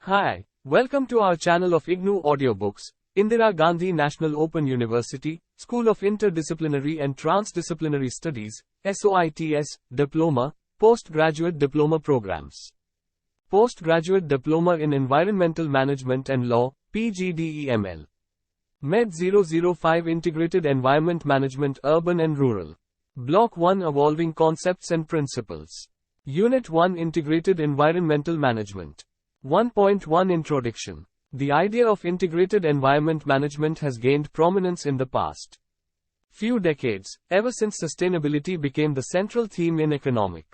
Hi, welcome to our channel of IGNOU audiobooks, Indira Gandhi National Open University, School of Interdisciplinary and Trans-Disciplinary Studies, SOITS, Diploma, Postgraduate Diploma Programs. Postgraduate Diploma in Environmental Management and Law, PGDEML. MED005 Integrated Environment Management Urban and Rural. Block-1 Evolving Concepts and Principles. Unit-1 Integrated Environmental Management. 1.1 Introduction. The idea of integrated environment management has gained prominence in the past few decades, ever since sustainability became the central theme in economic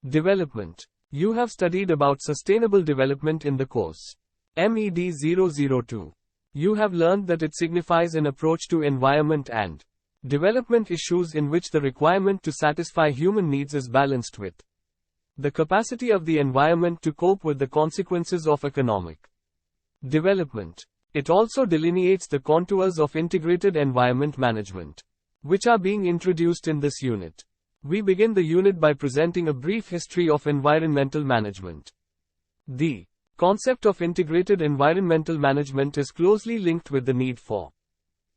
development. You have studied about sustainable development in the course MED002. You have learned that it signifies an approach to environment and development issues in which the requirement to satisfy human needs is balanced with the capacity of the environment to cope with the consequences of economic development. It also delineates the contours of integrated environment management, which are being introduced in this unit. We begin the unit by presenting a brief history of environmental management. The concept of integrated environmental management is closely linked with the need for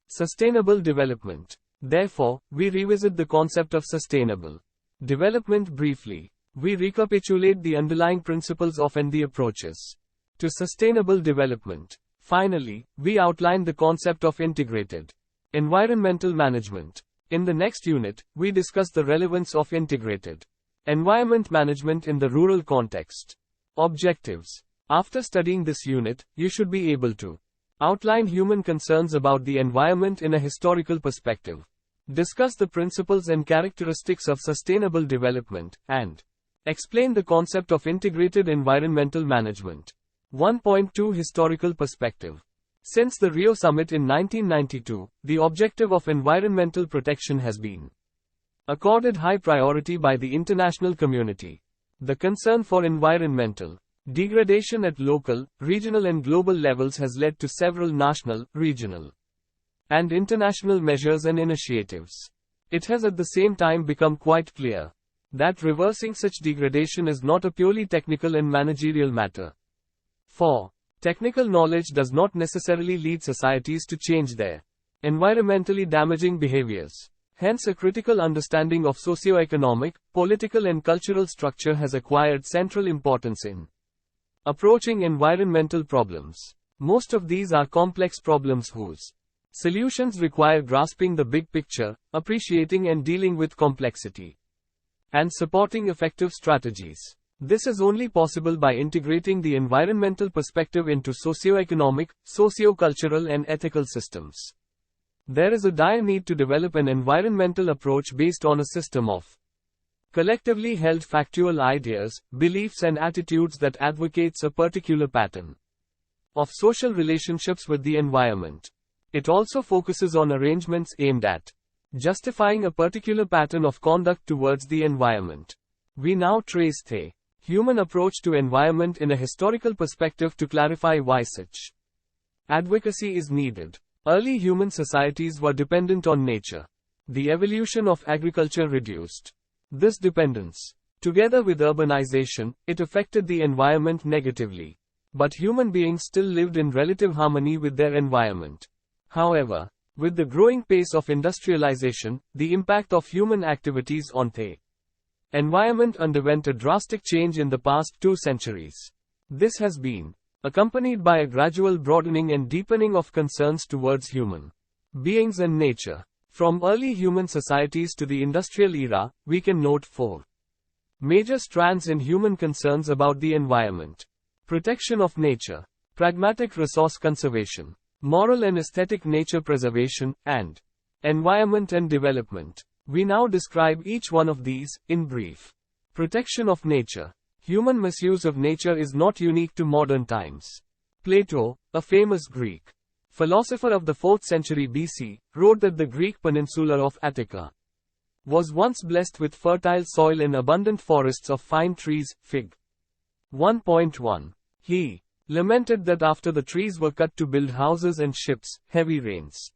sustainable development. Therefore, we revisit the concept of sustainable development briefly. We recapitulate the underlying principles of and the approaches to sustainable development. Finally, we outline the concept of integrated environmental management. In the next unit, we discuss the relevance of integrated environment management in the rural context. Objectives. After studying this unit, you should be able to outline human concerns about the environment in a historical perspective, discuss the principles and characteristics of sustainable development, and explain the concept of integrated environmental management. 1.2 Historical perspective. Since the Rio Summit in 1992, the objective of environmental protection has been accorded high priority by the international community. The concern for environmental degradation at local, regional and global levels has led to several national, regional, and international measures and initiatives. It has at the same time become quite clear that reversing such degradation is not a purely technical and managerial matter. For technical knowledge does not necessarily lead societies to change their environmentally damaging behaviors. Hence, a critical understanding of socio-economic, political and cultural structure has acquired central importance in approaching environmental problems. Most of these are complex problems whose solutions require grasping the big picture, appreciating and dealing with complexity, and supporting effective strategies. This is only possible by integrating the environmental perspective into socio-economic, socio-cultural and ethical systems. There is a dire need to develop an environmental approach based on a system of collectively held factual ideas, beliefs and attitudes that advocates a particular pattern of social relationships with the environment. It also focuses on arrangements aimed at justifying a particular pattern of conduct towards the environment. We now trace the human approach to environment in a historical perspective to clarify why such advocacy is needed. Early human societies were dependent on nature. The evolution of agriculture reduced this dependence. Together with urbanization, it affected the environment negatively. But human beings still lived in relative harmony with their environment. However, with the growing pace of industrialization, the impact of human activities on the environment underwent a drastic change in the past 2 centuries. This has been accompanied by a gradual broadening and deepening of concerns towards human beings and nature. From early human societies to the industrial era, we can note 4 major strands in human concerns about the environment: protection of nature, pragmatic resource conservation, moral and aesthetic nature preservation, and environment and development. We now describe each one of these, in brief. Protection of nature. Human misuse of nature is not unique to modern times. Plato, a famous Greek philosopher of the 4th century BC, wrote that the Greek peninsula of Attica was once blessed with fertile soil and abundant forests of fine trees, fig. 1.1. He lamented that after the trees were cut to build houses and ships, heavy rains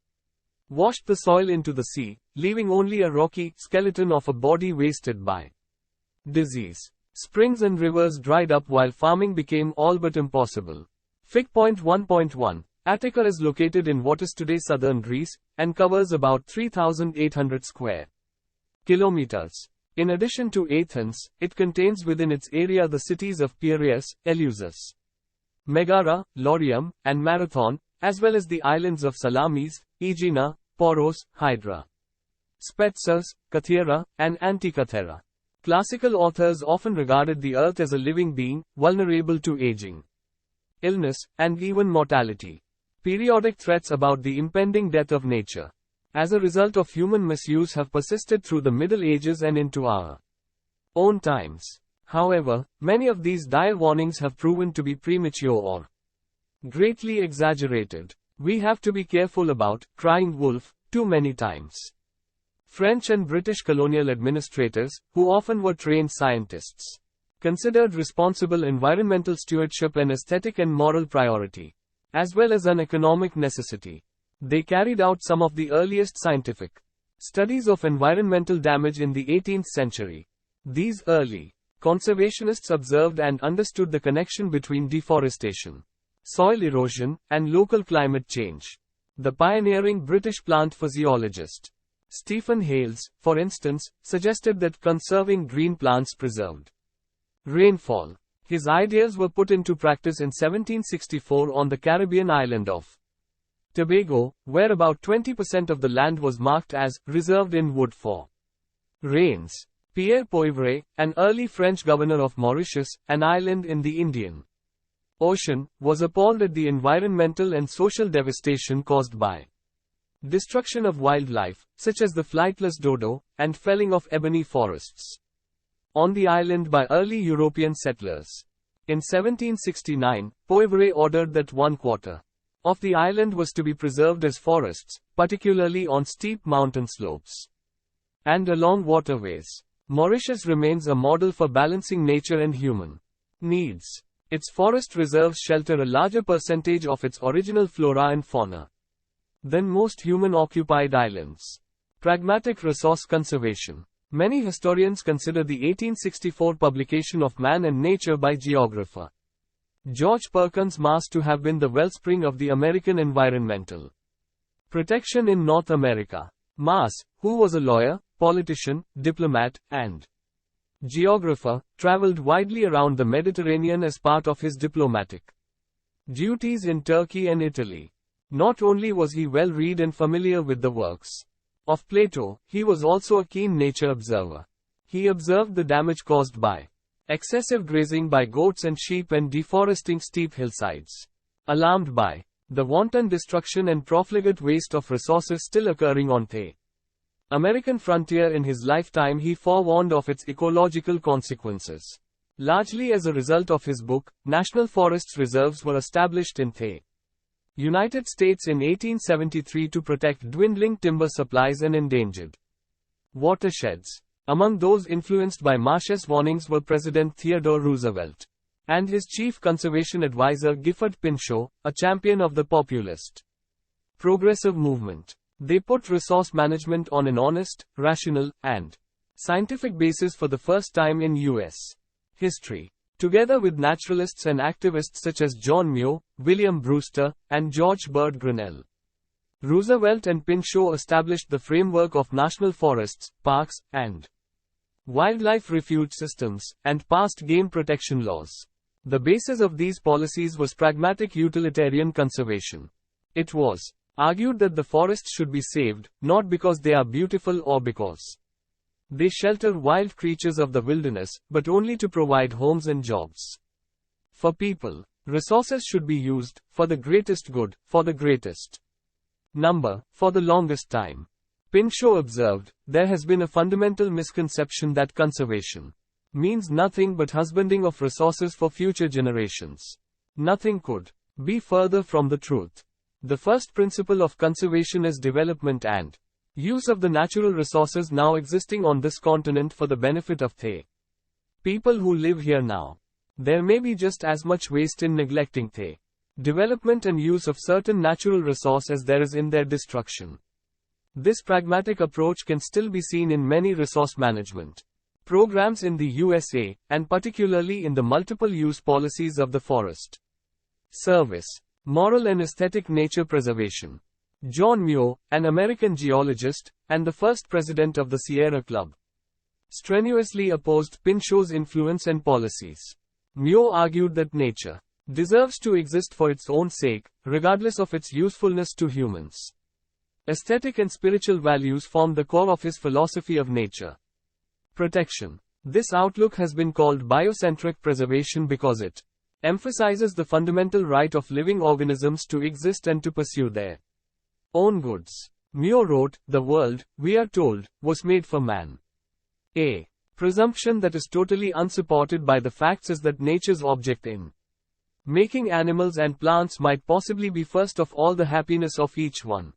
washed the soil into the sea, leaving only a rocky skeleton of a body wasted by disease. Springs and rivers dried up while farming became all but impossible. Fig. 1.1. Attica is located in what is today southern Greece, and covers about 3,800 square kilometers. In addition to Athens, it contains within its area the cities of Piraeus, Eleusis, Megara, Laurium, and Marathon, as well as the islands of Salamis, Aegina, Poros, Hydra, Spetses, Kathiera, and Antikythera. Classical authors often regarded the earth as a living being, vulnerable to aging, illness, and even mortality. Periodic threats about the impending death of nature, as a result of human misuse, have persisted through the Middle Ages and into our own times. However, many of these dire warnings have proven to be premature or greatly exaggerated. We have to be careful about crying wolf too many times. French and British colonial administrators, who often were trained scientists, considered responsible environmental stewardship an aesthetic and moral priority, as well as an economic necessity. They carried out some of the earliest scientific studies of environmental damage in the 18th century. These early conservationists observed and understood the connection between deforestation, soil erosion, and local climate change. The pioneering British plant physiologist Stephen Hales, for instance, suggested that conserving green plants preserved rainfall. His ideas were put into practice in 1764 on the Caribbean island of Tobago, where about 20% of the land was marked as reserved in wood for rains. Pierre Poivre, an early French governor of Mauritius, an island in the Indian Ocean, was appalled at the environmental and social devastation caused by destruction of wildlife, such as the flightless dodo, and felling of ebony forests on the island by early European settlers. In 1769, Poivre ordered that 1/4 of the island was to be preserved as forests, particularly on steep mountain slopes and along waterways. Mauritius remains a model for balancing nature and human needs. Its forest reserves shelter a larger percentage of its original flora and fauna than most human-occupied islands. Pragmatic resource conservation. Many historians consider the 1864 publication of Man and Nature by geographer George Perkins Mars to have been the wellspring of the American environmental protection in North America. Mars, who was a lawyer, politician, diplomat, and geographer, traveled widely around the Mediterranean as part of his diplomatic duties in Turkey and Italy. Not only was he well read and familiar with the works of Plato, he was also a keen nature observer. He observed the damage caused by excessive grazing by goats and sheep and deforesting steep hillsides. Alarmed by the wanton destruction and profligate waste of resources still occurring on the American frontier in his lifetime, he forewarned of its ecological consequences. Largely as a result of his book, national forests reserves were established in the United States in 1873 to protect dwindling timber supplies and endangered watersheds. Among those influenced by Marsh's warnings were President Theodore Roosevelt and his chief conservation advisor Gifford Pinchot, a champion of the populist progressive movement. They put resource management on an honest, rational, and scientific basis for the first time in U.S. history. Together with naturalists and activists such as John Muir, William Brewster, and George Bird Grinnell, Roosevelt and Pinchot established the framework of national forests, parks, and wildlife refuge systems, and passed game protection laws. The basis of these policies was pragmatic utilitarian conservation. It was argued that the forests should be saved, not because they are beautiful or because they shelter wild creatures of the wilderness, but only to provide homes and jobs for people. Resources should be used for the greatest good, for the greatest number, for the longest time. Pinchot observed, there has been a fundamental misconception that conservation means nothing but husbanding of resources for future generations. Nothing could be further from the truth. The first principle of conservation is development and use of the natural resources now existing on this continent for the benefit of the people who live here now. There may be just as much waste in neglecting the development and use of certain natural resources as there is in their destruction. This pragmatic approach can still be seen in many resource management programs in the USA, and particularly in the multiple-use policies of the Forest Service. Moral and aesthetic nature preservation. John Muir, an American geologist, and the first president of the Sierra Club, strenuously opposed Pinchot's influence and policies. Muir argued that nature deserves to exist for its own sake, regardless of its usefulness to humans. Aesthetic and spiritual values formed the core of his philosophy of nature protection. This outlook has been called biocentric preservation because it emphasizes the fundamental right of living organisms to exist and to pursue their own goods. Muir wrote, "The world, we are told, was made for man." A presumption that is totally unsupported by the facts is that nature's object in making animals and plants might possibly be first of all the happiness of each one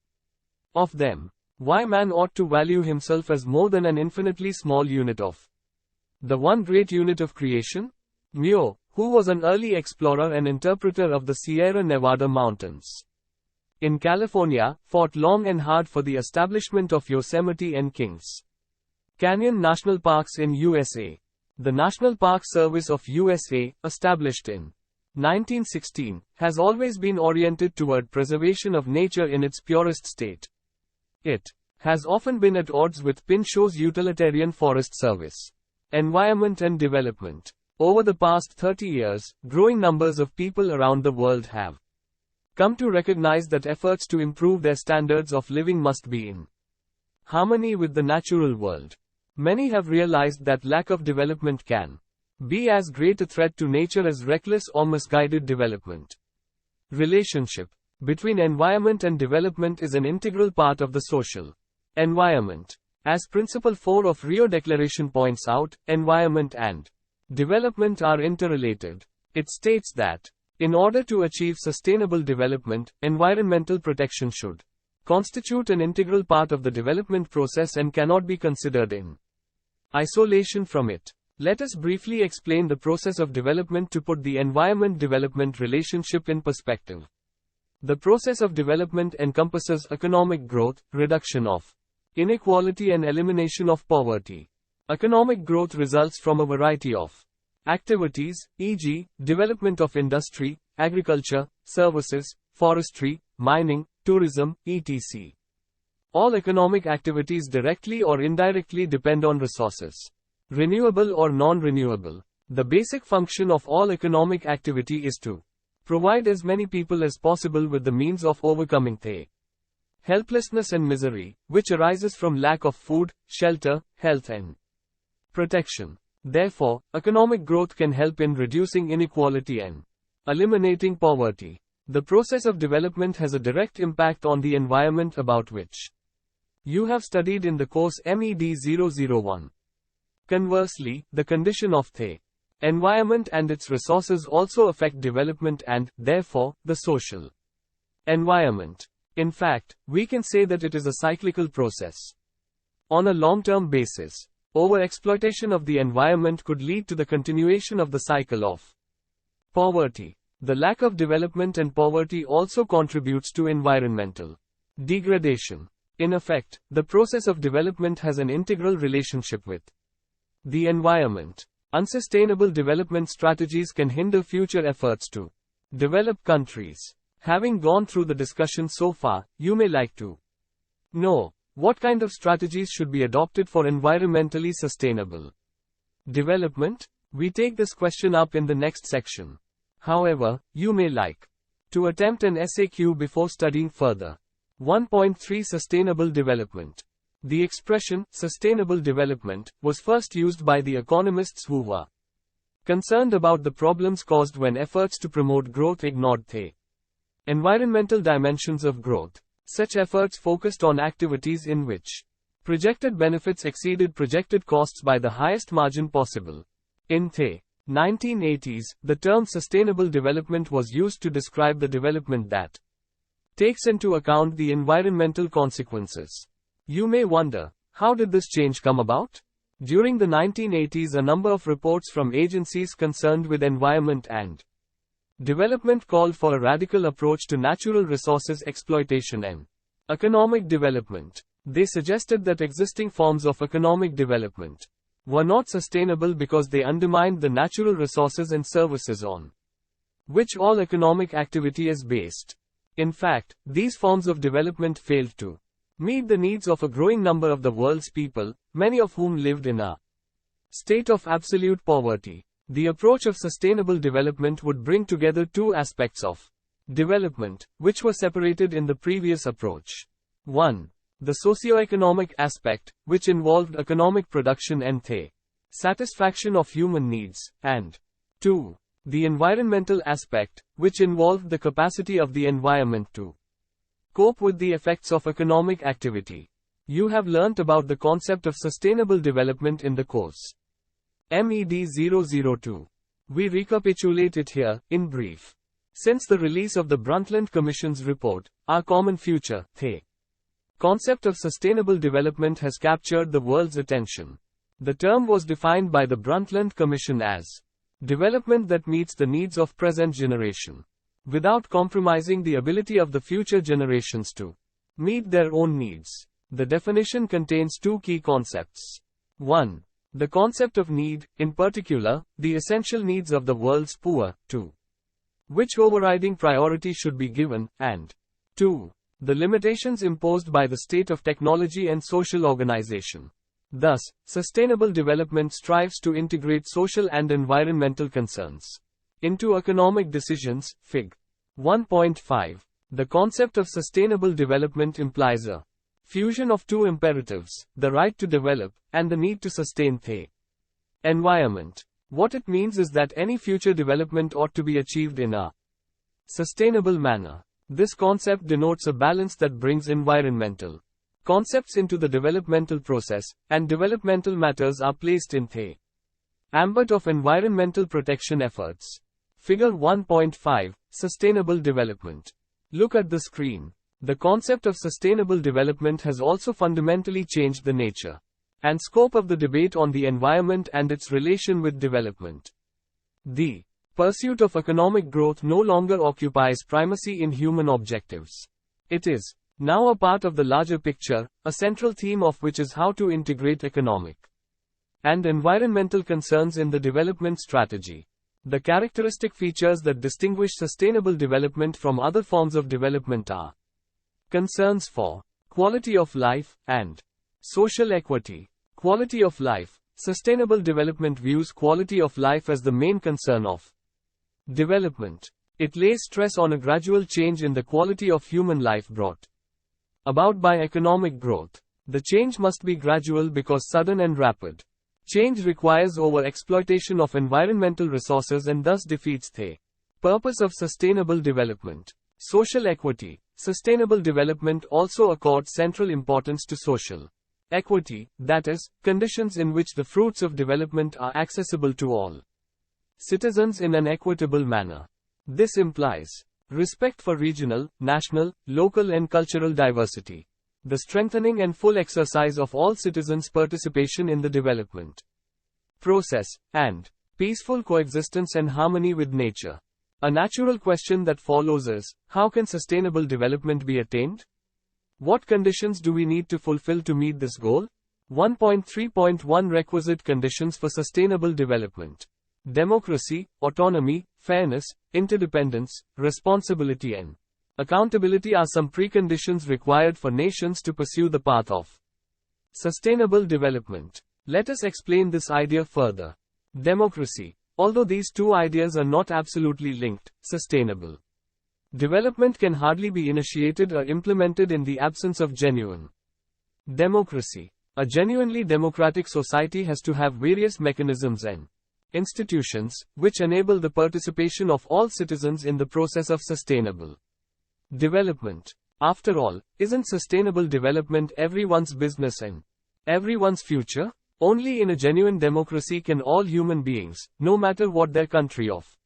of them. Why man ought to value himself as more than an infinitely small unit of the one great unit of creation? Muir, who was an early explorer and interpreter of the Sierra Nevada mountains in California, fought long and hard for the establishment of Yosemite and Kings Canyon National Parks in USA. The National Park Service of USA, established in 1916, has always been oriented toward preservation of nature in its purest state. It has often been at odds with Pinchot's utilitarian Forest Service. Environment and development. Over the past 30 years, growing numbers of people around the world have come to recognize that efforts to improve their standards of living must be in harmony with the natural world. Many have realized that lack of development can be as great a threat to nature as reckless or misguided development. Relationship between environment and development is an integral part of the social environment. As Principle 4 of Rio Declaration points out, environment and development are interrelated. It states that, in order to achieve sustainable development, environmental protection should constitute an integral part of the development process and cannot be considered in isolation from it. Let us briefly explain the process of development to put the environment-development relationship in perspective. The process of development encompasses economic growth, reduction of inequality and elimination of poverty. Economic growth results from a variety of activities, e.g., development of industry, agriculture, services, forestry, mining, tourism, etc. All economic activities directly or indirectly depend on resources, renewable or non-renewable. The basic function of all economic activity is to provide as many people as possible with the means of overcoming the helplessness and misery, which arises from lack of food, shelter, health and protection. Therefore, economic growth can help in reducing inequality and eliminating poverty. The process of development has a direct impact on the environment about which you have studied in the course MED001. Conversely, the condition of the environment and its resources also affect development and, therefore, the social environment. In fact, we can say that it is a cyclical process. On a long-term basis, overexploitation of the environment could lead to the continuation of the cycle of poverty. The lack of development and poverty also contributes to environmental degradation. In effect, the process of development has an integral relationship with the environment. Unsustainable development strategies can hinder future efforts to develop countries. Having gone through the discussion so far, you may like to know what kind of strategies should be adopted for environmentally sustainable development. We take this question up in the next section. However, you may like to attempt an SAQ before studying further. 1.3 Sustainable Development. The expression, sustainable development, was first used by the economists who were concerned about the problems caused when efforts to promote growth ignored the environmental dimensions of growth. Such efforts focused on activities in which projected benefits exceeded projected costs by the highest margin possible. In the 1980s, the term sustainable development was used to describe the development that takes into account the environmental consequences. You may wonder, how did this change come about? During the 1980s, a number of reports from agencies concerned with environment and development called for a radical approach to natural resources exploitation and economic development. They suggested that existing forms of economic development were not sustainable because they undermined the natural resources and services on which all economic activity is based. In fact, these forms of development failed to meet the needs of a growing number of the world's people, many of whom lived in a state of absolute poverty. The approach of sustainable development would bring together two aspects of development, which were separated in the previous approach. 1. The socio-economic aspect, which involved economic production and the satisfaction of human needs, and 2. The environmental aspect, which involved the capacity of the environment to cope with the effects of economic activity. You have learnt about the concept of sustainable development in the course MED002. We recapitulate it here, in brief. Since the release of the Brundtland Commission's report, Our Common Future, the concept of sustainable development has captured the world's attention. The term was defined by the Brundtland Commission as development that meets the needs of present generation, without compromising the ability of the future generations to meet their own needs. The definition contains two key concepts. 1. The concept of need, in particular, the essential needs of the world's poor, to which overriding priority should be given, and 2. The limitations imposed by the state of technology and social organization. Thus, sustainable development strives to integrate social and environmental concerns into economic decisions. Fig. 1.5. The concept of sustainable development implies a fusion of two imperatives, the right to develop, and the need to sustain the environment. What it means is that any future development ought to be achieved in a sustainable manner. This concept denotes a balance that brings environmental concepts into the developmental process, and developmental matters are placed in the ambit of environmental protection efforts. Figure 1.5, Sustainable Development. Look at the screen. The concept of sustainable development has also fundamentally changed the nature and scope of the debate on the environment and its relation with development. The pursuit of economic growth no longer occupies primacy in human objectives. It is now a part of the larger picture, a central theme of which is how to integrate economic and environmental concerns in the development strategy. The characteristic features that distinguish sustainable development from other forms of development are concerns for quality of life and social equity. Quality of life. Sustainable development views quality of life as the main concern of development. It lays stress on a gradual change in the quality of human life brought about by economic growth. The change must be gradual because sudden and rapid change requires over-exploitation of environmental resources and thus defeats the purpose of sustainable development. Social equity. Sustainable development also accords central importance to social equity, that is, conditions in which the fruits of development are accessible to all citizens in an equitable manner. This implies respect for regional, national, local and cultural diversity. The strengthening and full exercise of all citizens' participation in the development process, and peaceful coexistence and harmony with nature. A natural question that follows is, how can sustainable development be attained? What conditions do we need to fulfill to meet this goal? 1.3.1 Requisite conditions for sustainable development. Democracy, autonomy, fairness, interdependence, responsibility and accountability are some preconditions required for nations to pursue the path of sustainable development. Let us explain this idea further. Democracy. Although these two ideas are not absolutely linked, sustainable development can hardly be initiated or implemented in the absence of genuine democracy. A genuinely democratic society has to have various mechanisms and institutions which enable the participation of all citizens in the process of sustainable development. After all, isn't sustainable development everyone's business and everyone's future? Only in a genuine democracy can all human beings, no matter what their country of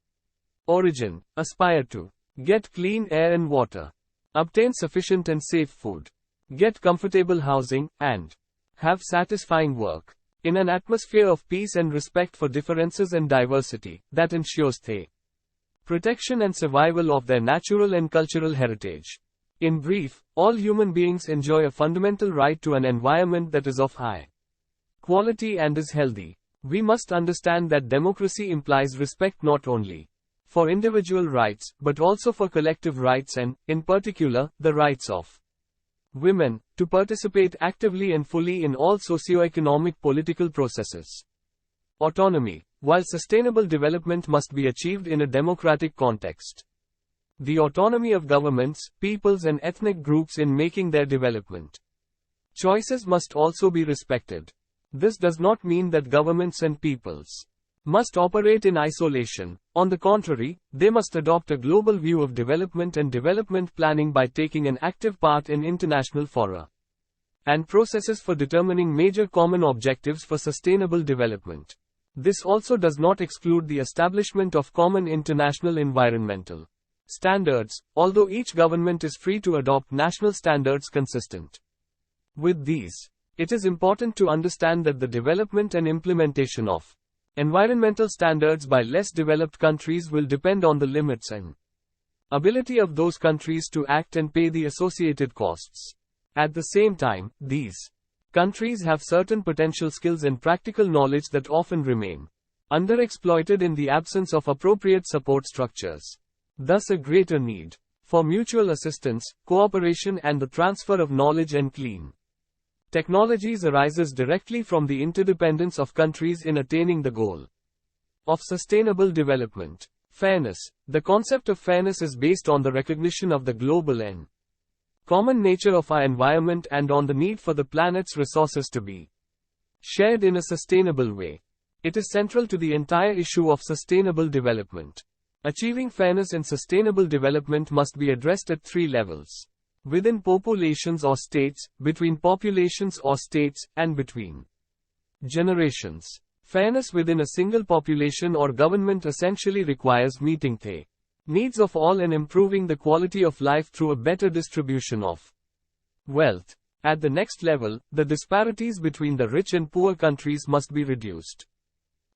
origin, aspire to get clean air and water, obtain sufficient and safe food, get comfortable housing, and have satisfying work, in an atmosphere of peace and respect for differences and diversity, that ensures the protection and survival of their natural and cultural heritage. In brief, all human beings enjoy a fundamental right to an environment that is of high quality and is healthy. We must understand that democracy implies respect not only for individual rights, but also for collective rights and, in particular, the rights of women to participate actively and fully in all socio-economic political processes. Autonomy. While sustainable development must be achieved in a democratic context, the autonomy of governments, peoples and ethnic groups in making their development choices must also be respected. This does not mean that governments and peoples must operate in isolation. On the contrary, they must adopt a global view of development and development planning by taking an active part in international fora and processes for determining major common objectives for sustainable development. This also does not exclude the establishment of common international environmental standards, although each government is free to adopt national standards consistent with these. It is important to understand that the development and implementation of environmental standards by less developed countries will depend on the limits and ability of those countries to act and pay the associated costs. At the same time, these countries have certain potential skills and practical knowledge that often remain underexploited in the absence of appropriate support structures. Thus, a greater need for mutual assistance, cooperation, and the transfer of knowledge and clean technologies arises directly from the interdependence of countries in attaining the goal of sustainable development. Fairness. The concept of fairness is based on the recognition of the global and common nature of our environment and on the need for the planet's resources to be shared in a sustainable way. It is central to the entire issue of sustainable development. Achieving fairness in sustainable development must be addressed at three levels: within populations or states, between populations or states, and between generations. Fairness within a single population or government essentially requires meeting the needs of all and improving the quality of life through a better distribution of wealth. At the next level, the disparities between the rich and poor countries must be reduced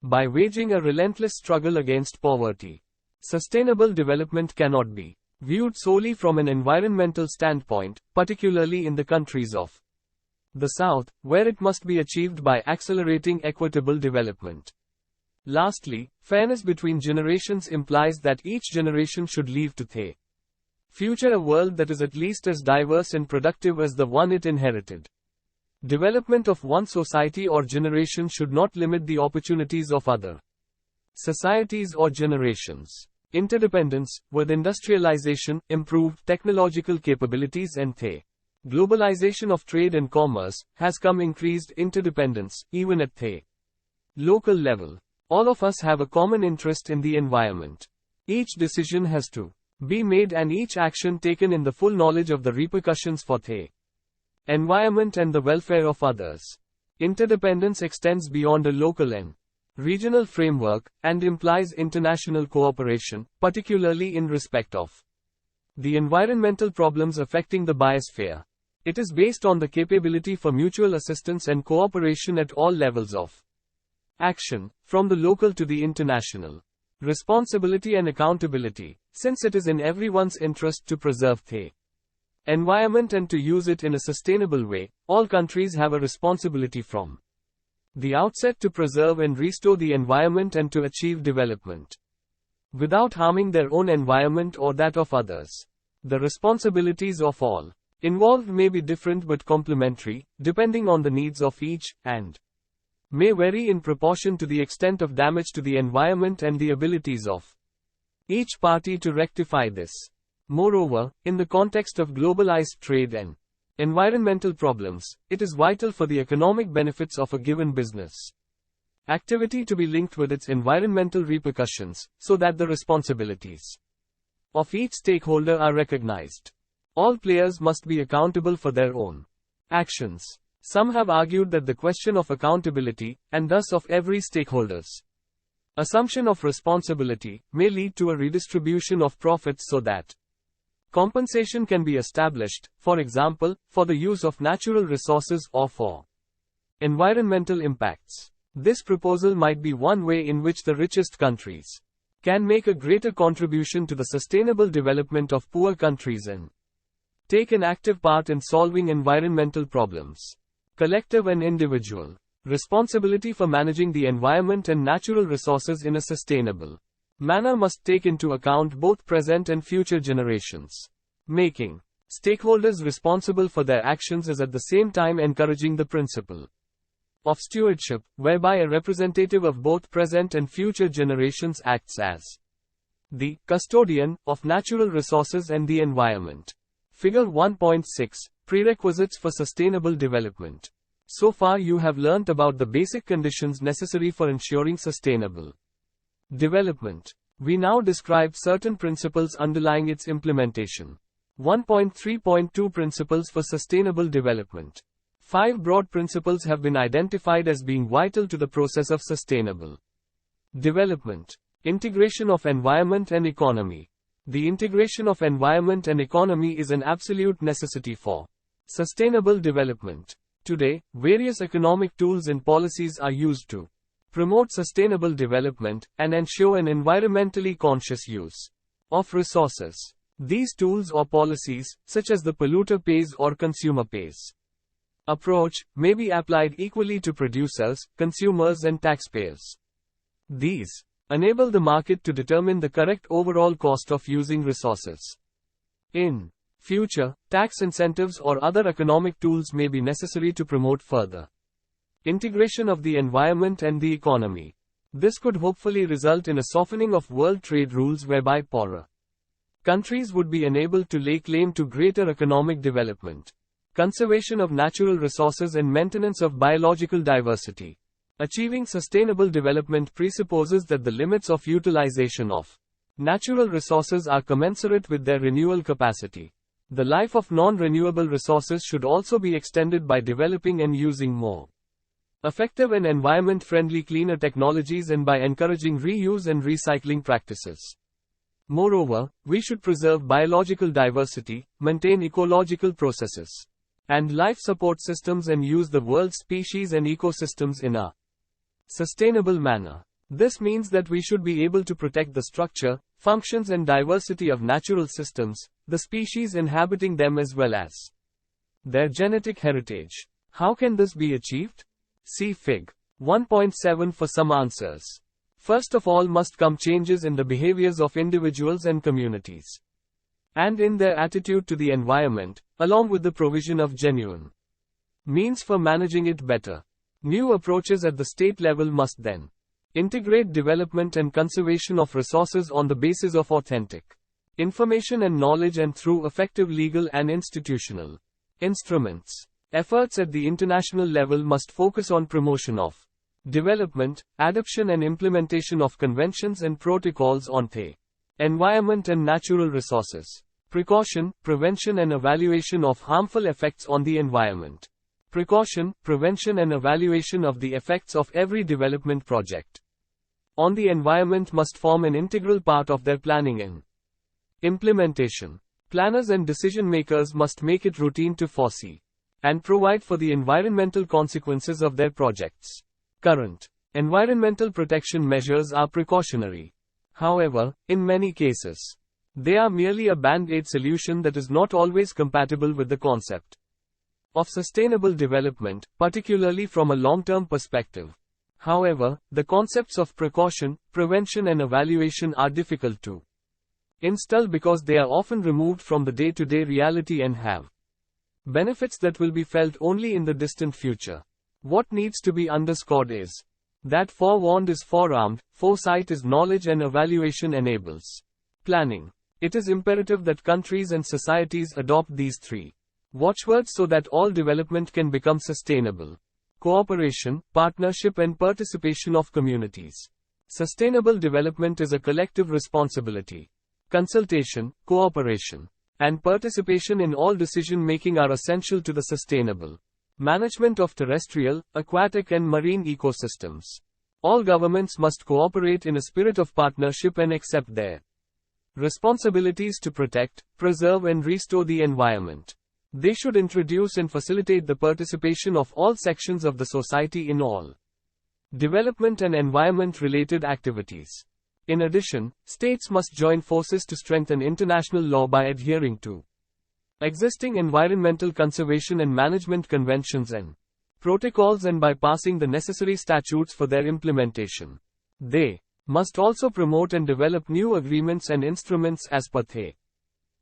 by waging a relentless struggle against poverty. Sustainable development cannot be viewed solely from an environmental standpoint, particularly in the countries of the South, where it must be achieved by accelerating equitable development. Lastly, fairness between generations implies that each generation should leave to the future a world that is at least as diverse and productive as the one it inherited. Development of one society or generation should not limit the opportunities of other societies or generations. Interdependence, with industrialization, improved technological capabilities and the globalization of trade and commerce, has come increased interdependence, even at the local level. All of us have a common interest in the environment. Each decision has to be made and each action taken in the full knowledge of the repercussions for the environment and the welfare of others. Interdependence extends beyond a local and regional framework, and implies international cooperation, particularly in respect of the environmental problems affecting the biosphere. It is based on the capability for mutual assistance and cooperation at all levels of action, from the local to the international. Responsibility and accountability. Since it is in everyone's interest to preserve the environment and to use it in a sustainable way, all countries have a responsibility from the outset to preserve and restore the environment and to achieve development without harming their own environment or that of others. The responsibilities of all involved may be different but complementary, depending on the needs of each, and may vary in proportion to the extent of damage to the environment and the abilities of each party to rectify this. Moreover, in the context of globalized trade and environmental problems, it is vital for the economic benefits of a given business activity to be linked with its environmental repercussions, so that the responsibilities of each stakeholder are recognized. All players must be accountable for their own actions. Some have argued that the question of accountability, and thus of every stakeholder's assumption of responsibility, may lead to a redistribution of profits so that compensation can be established, for example, for the use of natural resources or for environmental impacts. This proposal might be one way in which the richest countries can make a greater contribution to the sustainable development of poor countries and take an active part in solving environmental problems, collective and individual. Responsibility for managing the environment and natural resources in a sustainable manner must take into account both present and future generations. Making stakeholders responsible for their actions is at the same time encouraging the principle of stewardship, whereby a representative of both present and future generations acts as the custodian of natural resources and the environment. Figure 1.6 Prerequisites for Sustainable Development. So far you have learnt about the basic conditions necessary for ensuring sustainable development. We now describe certain principles underlying its implementation. 1.3.2 Principles for Sustainable Development. 5 broad principles have been identified as being vital to the process of sustainable development. Integration of environment and economy. The integration of environment and economy is an absolute necessity for sustainable development. Today, various economic tools and policies are used to promote sustainable development and ensure an environmentally conscious use of resources. These tools or policies, such as the polluter pays or consumer pays approach, may be applied equally to producers, consumers, and taxpayers. These enable the market to determine the correct overall cost of using resources. In future, tax incentives or other economic tools may be necessary to promote further integration of the environment and the economy. This could hopefully result in a softening of world trade rules whereby poorer countries would be enabled to lay claim to greater economic development. Conservation of natural resources and maintenance of biological diversity. Achieving sustainable development presupposes that the limits of utilization of natural resources are commensurate with their renewal capacity. The life of non-renewable resources should also be extended by developing and using more effective and environment-friendly cleaner technologies and by encouraging reuse and recycling practices. Moreover, we should preserve biological diversity, maintain ecological processes and life support systems and use the world's species and ecosystems in a sustainable manner. This means that we should be able to protect the structure, functions and diversity of natural systems, the species inhabiting them as well as their genetic heritage. How can this be achieved? See Fig. 1.7 for some answers. First of all must come changes in the behaviors of individuals and communities, and in their attitude to the environment, along with the provision of genuine means for managing it better. New approaches at the state level must then integrate development and conservation of resources on the basis of authentic information and knowledge and through effective legal and institutional instruments. Efforts at the international level must focus on promotion of development, adoption and implementation of conventions and protocols on the environment and natural resources. Precaution, prevention and evaluation of harmful effects on the environment. Precaution, prevention and evaluation of the effects of every development project on the environment must form an integral part of their planning and implementation. Planners and decision makers must make it routine to foresee and provide for the environmental consequences of their projects. Current environmental protection measures are precautionary. However, in many cases, they are merely a band-aid solution that is not always compatible with the concept of sustainable development, particularly from a long-term perspective. However, the concepts of precaution, prevention and evaluation are difficult to install because they are often removed from the day-to-day reality and have benefits that will be felt only in the distant future. What needs to be underscored is that forewarned is forearmed, foresight is knowledge and evaluation enables planning. It is imperative that countries and societies adopt these three watchwords so that all development can become sustainable. Cooperation, partnership and participation of communities. Sustainable development is a collective responsibility. Consultation, cooperation, and participation in all decision-making are essential to the sustainable management of terrestrial, aquatic and marine ecosystems. All governments must cooperate in a spirit of partnership and accept their responsibilities to protect, preserve and restore the environment. They should introduce and facilitate the participation of all sections of the society in all development and environment-related activities. In addition, states must join forces to strengthen international law by adhering to existing environmental conservation and management conventions and protocols and by passing the necessary statutes for their implementation. They must also promote and develop new agreements and instruments as per the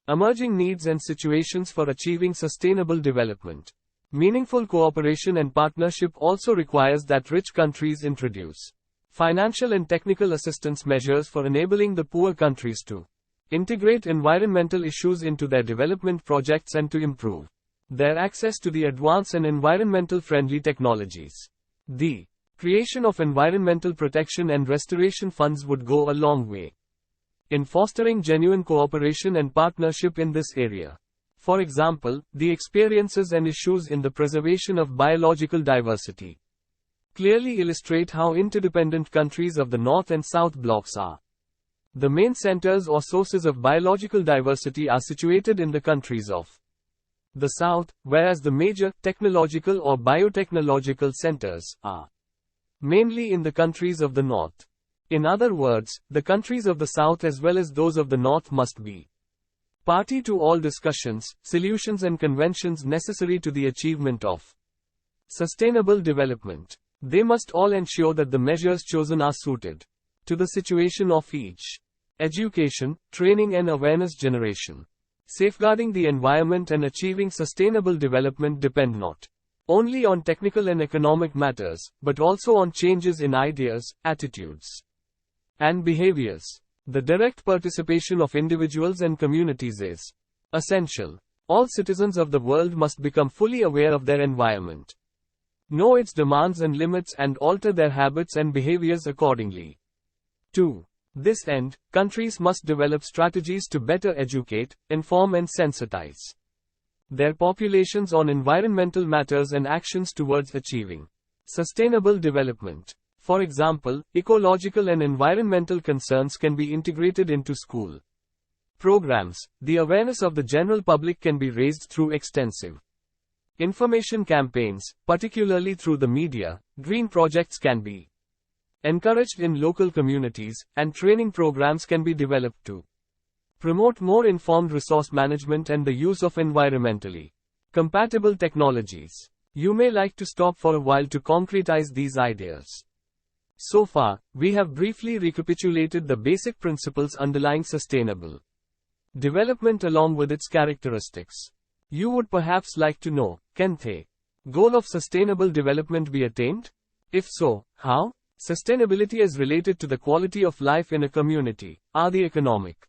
emerging needs and situations for achieving sustainable development. Meaningful cooperation and partnership also requires that rich countries introduce financial and technical assistance measures for enabling the poor countries to integrate environmental issues into their development projects and to improve their access to the advanced and environmental friendly technologies. The creation of environmental protection and restoration funds would go a long way in fostering genuine cooperation and partnership in this area. For example, the experiences and issues in the preservation of biological diversity clearly illustrate how interdependent countries of the North and South blocks are. The main centers or sources of biological diversity are situated in the countries of the South, whereas the major technological or biotechnological centers are mainly in the countries of the North. In other words, the countries of the South as well as those of the North must be party to all discussions, solutions and conventions necessary to the achievement of sustainable development. They must all ensure that the measures chosen are suited to the situation of each. Education, training and awareness generation. Safeguarding the environment and achieving sustainable development depend not only on technical and economic matters, but also on changes in ideas, attitudes, and behaviors. The direct participation of individuals and communities is essential. All citizens of the world must become fully aware of their environment, know its demands and limits, and alter their habits and behaviors accordingly. To this end, countries must develop strategies to better educate, inform and sensitize their populations on environmental matters and actions towards achieving sustainable development. For example, ecological and environmental concerns can be integrated into school programs. The awareness of the general public can be raised through extensive information campaigns, particularly through the media. Green projects can be encouraged in local communities, and training programs can be developed to promote more informed resource management and the use of environmentally compatible technologies. You may like to stop for a while to concretize these ideas. So far, we have briefly recapitulated the basic principles underlying sustainable development along with its characteristics. You would perhaps like to know, can the goal of sustainable development be attained? If so, how? Sustainability is related to the quality of life in a community. Are the economic,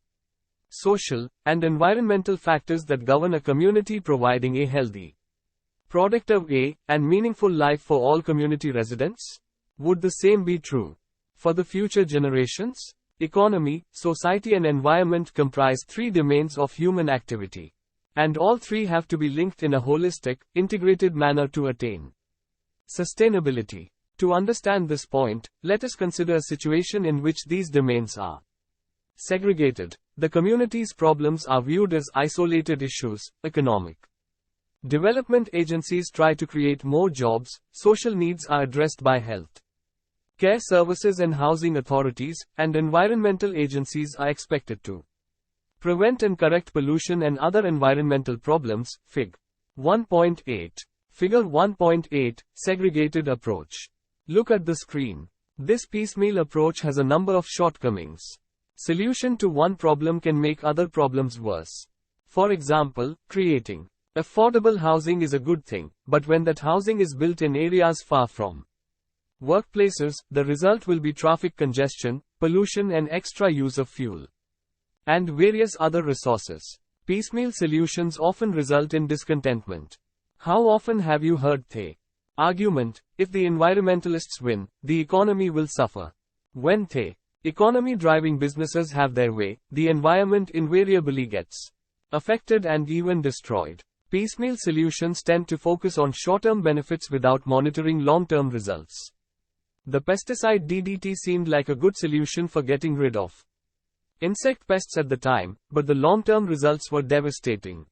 social, and environmental factors that govern a community providing a healthy, productive, and meaningful life for all community residents? Would the same be true for the future generations? Economy, society and environment comprise three domains of human activity, and all three have to be linked in a holistic, integrated manner to attain sustainability. To understand this point, let us consider a situation in which these domains are segregated. The community's problems are viewed as isolated issues. Economic development agencies try to create more jobs, social needs are addressed by health care services and housing authorities, and environmental agencies are expected to prevent and correct pollution and other environmental problems. Fig. 1.8. Figure 1.8, Segregated Approach. Look at the screen. This piecemeal approach has a number of shortcomings. Solution to one problem can make other problems worse. For example, creating affordable housing is a good thing, but when that housing is built in areas far from workplaces, the result will be traffic congestion, pollution and extra use of fuel and various other resources. Piecemeal solutions often result in discontentment. How often have you heard the argument, if the environmentalists win, the economy will suffer? When the economy-driving businesses have their way, the environment invariably gets affected and even destroyed. Piecemeal solutions tend to focus on short-term benefits without monitoring long-term results. The pesticide DDT seemed like a good solution for getting rid of insect pests at the time, but the long-term results were devastating.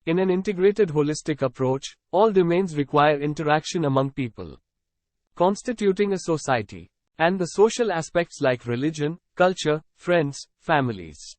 In an integrated holistic approach, all domains require interaction among people constituting a society, and the social aspects like religion, culture, friends, families,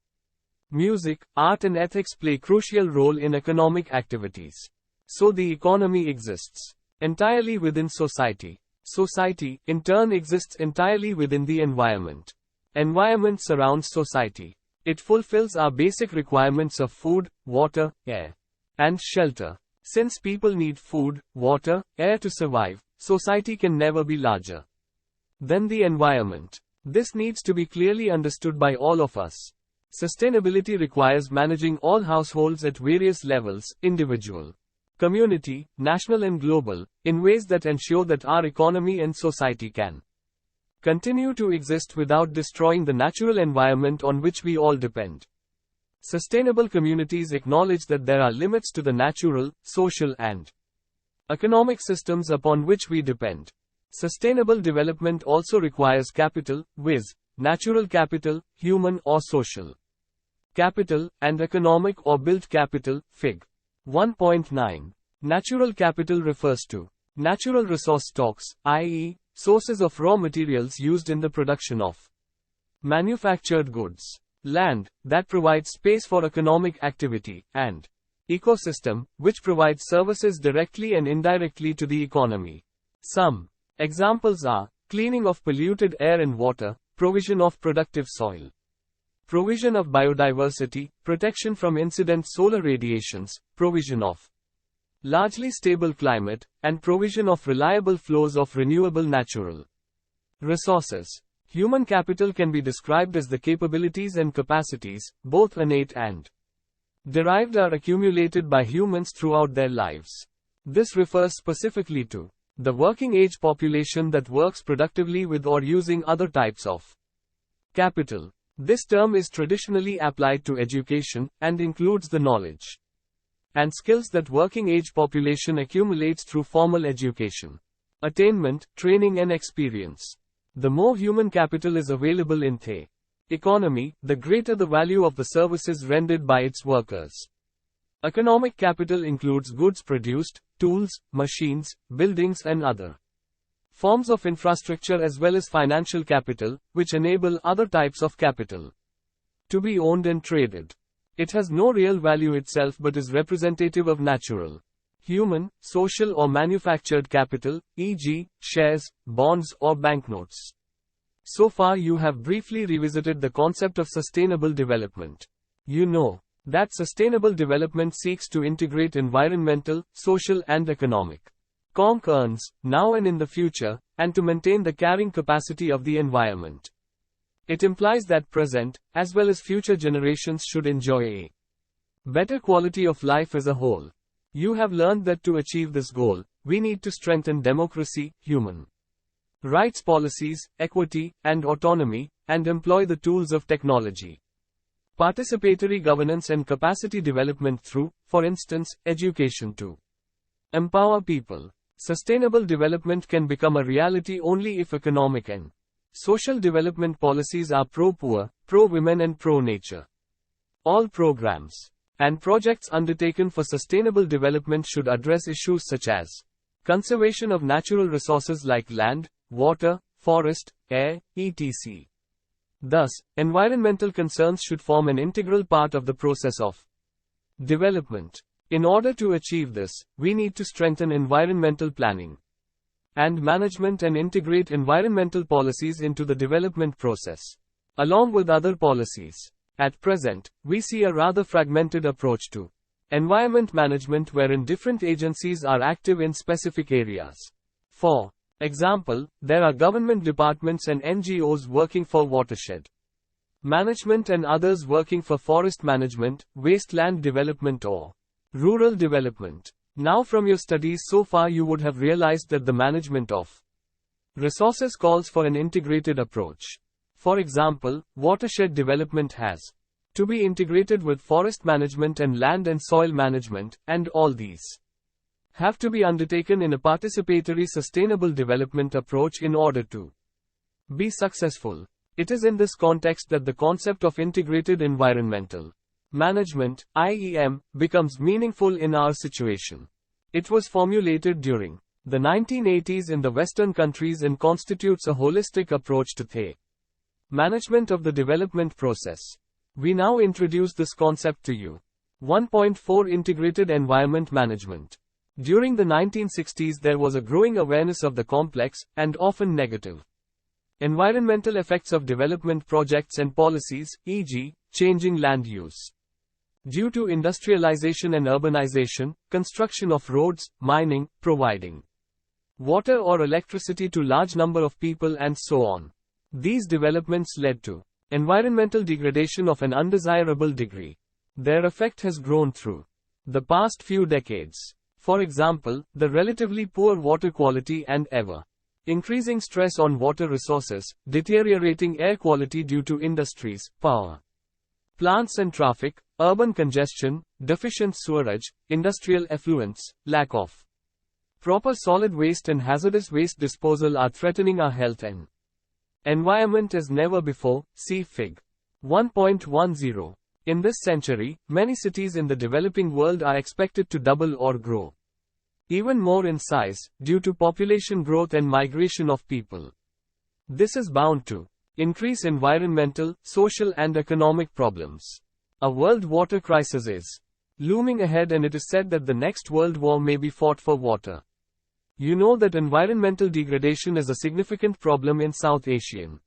music, art and ethics play a crucial role in economic activities. So the economy exists Entirely within society. Society, in turn, exists entirely within the environment. Environment surrounds society. It fulfills our basic requirements of food, water, air, and shelter. Since people need food, water, air to survive, society can never be larger than the environment. This needs to be clearly understood by all of us. Sustainability requires managing all households at various levels, individual, community, national and global, in ways that ensure that our economy and society can continue to exist without destroying the natural environment on which we all depend. Sustainable communities acknowledge that there are limits to the natural, social and economic systems upon which we depend. Sustainable development also requires capital, viz., natural capital, human or social capital, and economic or built capital, Fig. 1.9. Natural capital refers to natural resource stocks, i.e., sources of raw materials used in the production of manufactured goods. Land, that provides space for economic activity, and ecosystem, which provides services directly and indirectly to the economy. Some examples are cleaning of polluted air and water, provision of productive soil, provision of biodiversity, protection from incident solar radiations, provision of largely stable climate, and provision of reliable flows of renewable natural resources. Human capital can be described as the capabilities and capacities, both innate and derived, are accumulated by humans throughout their lives. This refers specifically to the working age population that works productively with or using other types of capital. This term is traditionally applied to education, and includes the knowledge and skills that working age population accumulates through formal education, attainment, training and experience. The more human capital is available in the economy, the greater the value of the services rendered by its workers. Economic capital includes goods produced, tools, machines, buildings and other forms of infrastructure, as well as financial capital, which enable other types of capital to be owned and traded. It has no real value itself but is representative of natural, human, social or manufactured capital, e.g., shares, bonds or banknotes. So far you have briefly revisited the concept of sustainable development. You know that sustainable development seeks to integrate environmental, social and economic concerns, now and in the future, and to maintain the carrying capacity of the environment. It implies that present, as well as future generations should enjoy a better quality of life as a whole. You have learned that to achieve this goal, we need to strengthen democracy, human rights policies, equity, and autonomy, and employ the tools of technology, participatory governance and capacity development through, for instance, education to empower people. Sustainable development can become a reality only if economic and social development policies are pro-poor, pro-women and pro-nature. All programs and projects undertaken for sustainable development should address issues such as conservation of natural resources like land, water, forest, air, etc. Thus, environmental concerns should form an integral part of the process of development. In order to achieve this, we need to strengthen environmental planning and management and integrate environmental policies into the development process, along with other policies. At present, we see a rather fragmented approach to environment management wherein different agencies are active in specific areas. For example, there are government departments and NGOs working for watershed management and others working for forest management, wasteland development or rural development. Now from your studies so far you would have realized that the management of resources calls for an integrated approach. For example, watershed development has to be integrated with forest management and land and soil management, and all these have to be undertaken in a participatory sustainable development approach in order to be successful. It is in this context that the concept of integrated environmental management, IEM, becomes meaningful in our situation. It was formulated during the 1980s in the Western countries and constitutes a holistic approach to the management of the development process. We now introduce this concept to you. 1.4 Integrated Environment Management. During the 1960s, there was a growing awareness of the complex, and often negative, environmental effects of development projects and policies, e.g., changing land use. Due to industrialization and urbanization, construction of roads, mining, providing water or electricity to large number of people and so on. These developments led to environmental degradation of an undesirable degree. Their effect has grown through the past few decades. For example, the relatively poor water quality and ever increasing stress on water resources, deteriorating air quality due to industries, power plants and traffic, urban congestion, deficient sewerage, industrial effluents, lack of proper solid waste and hazardous waste disposal are threatening our health and environment as never before. See Fig. 1.10. In this century, many cities in the developing world are expected to double or grow even more in size, due to population growth and migration of people. This is bound to increase environmental, social and economic problems. A world water crisis is looming ahead, and it is said that the next world war may be fought for water. You know that environmental degradation is a significant problem in South Asian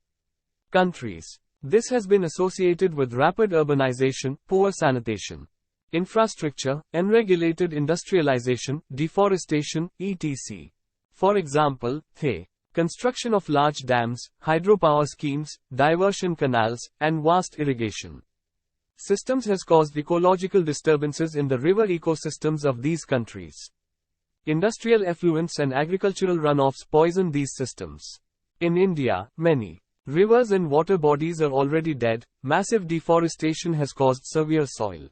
countries. This has been associated with rapid urbanization, poor sanitation, infrastructure, unregulated industrialization, deforestation, etc. For example, the construction of large dams, hydropower schemes, diversion canals, and vast irrigation systems has caused ecological disturbances in the river ecosystems of these countries. Industrial effluents and agricultural runoffs poison these systems. In India, many rivers and water bodies are already dead. Massive deforestation has caused severe soil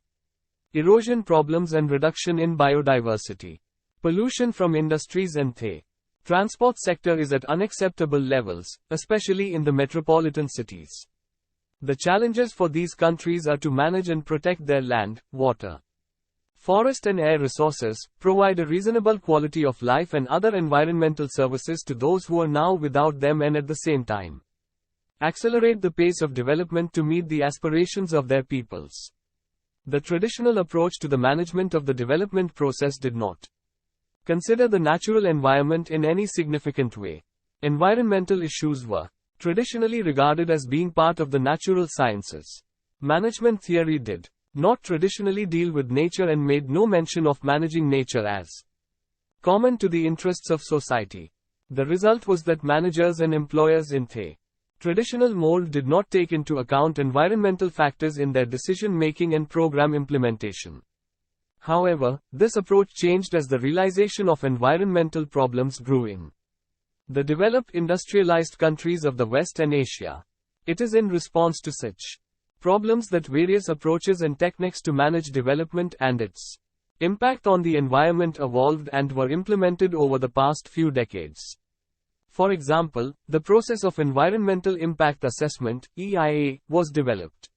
erosion problems and reduction in biodiversity. Pollution from industries and the transport sector is at unacceptable levels, especially in the metropolitan cities. The challenges for these countries are to manage and protect their land, water, forest and air resources, provide a reasonable quality of life and other environmental services to those who are now without them, and at the same time accelerate the pace of development to meet the aspirations of their peoples. The traditional approach to the management of the development process did not consider the natural environment in any significant way. Environmental issues were traditionally regarded as being part of the natural sciences. Management theory did not traditionally deal with nature and made no mention of managing nature as common to the interests of society. The result was that managers and employers in the traditional mold did not take into account environmental factors in their decision-making and program implementation. However, this approach changed as the realization of environmental problems grew in the developed industrialized countries of the West and Asia. It is in response to such problems that various approaches and techniques to manage development and its impact on the environment evolved and were implemented over the past few decades. For example, the process of environmental impact assessment, EIA, was developed